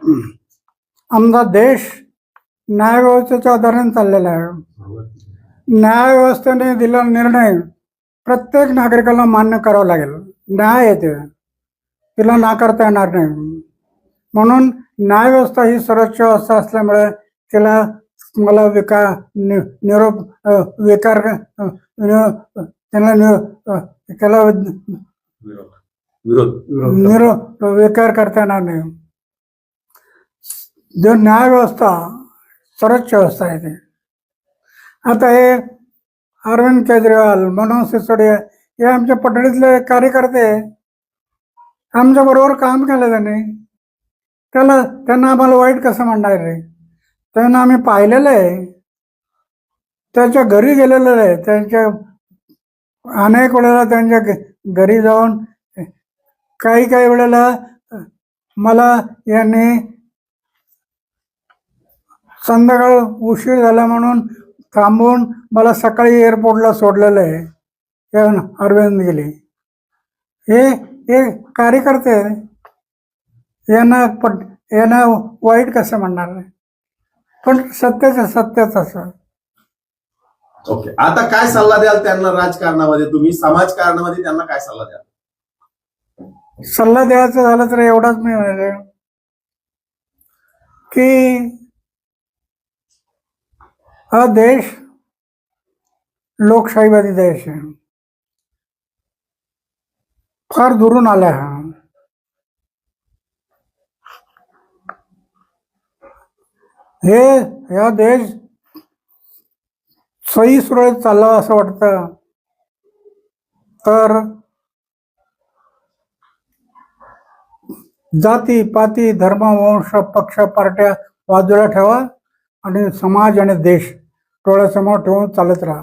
आमचा देश न्यायव्यवस्थेच्या आधाराने चाललेला आहे. न्यायव्यवस्थेने दिलेला निर्णय प्रत्येक नागरिकाला मान्य करावा लागेल. न्याय येते, तिला नाकारता येणार नाही. म्हणून न्यायव्यवस्था ही सर्वोच्च व्यवस्था असल्यामुळे तिला मला निरोप विकार त्याला विकार करता येणार नाही. जो न्यायव्यवस्था सर्वोच्च व्यवस्था आहे ते. आता हे अरविंद केजरीवाल, मनोज सिसोदिया हे आमच्या पटडीतले कार्यकर्ते आमच्या बरोबर काम केलं त्यांना आम्हाला वाईट कसं म्हणणार रे? त्यांना आम्ही पाहिलेलं आहे, त्याच्या घरी गेलेलं आहे. त्यांच्या अनेक वेळेला त्यांच्या घरी जाऊन काही वेळेला मला यांनी संध्याकाळ उशीर झाला म्हणून थांबवून मला सकाळी एअरपोर्टला सोडलेलं आहे. अरविंद गेले हे कार्यकर्ते यांना वाईट कसं म्हणणार नाही? पण सत्याच असं. ओके, आता काय सल्ला द्याल त्यांना राजकारणामध्ये? तुम्ही समाजकारणामध्ये त्यांना काय सल्ला द्याल? सल्ला द्यायचा झाला तर एवढाच मी म्हणेल की हा देश लोकशाहीवादी देश आहे. फार दुरून आला हा. हा देश सही सुरळीत चालला असं वाटतं तर जाती पाती धर्म वंश पक्ष पार्ट्या बाजूला ठेवा आणि समाज आणि देश डोळ्यासमोर ठेवून चालत राहा.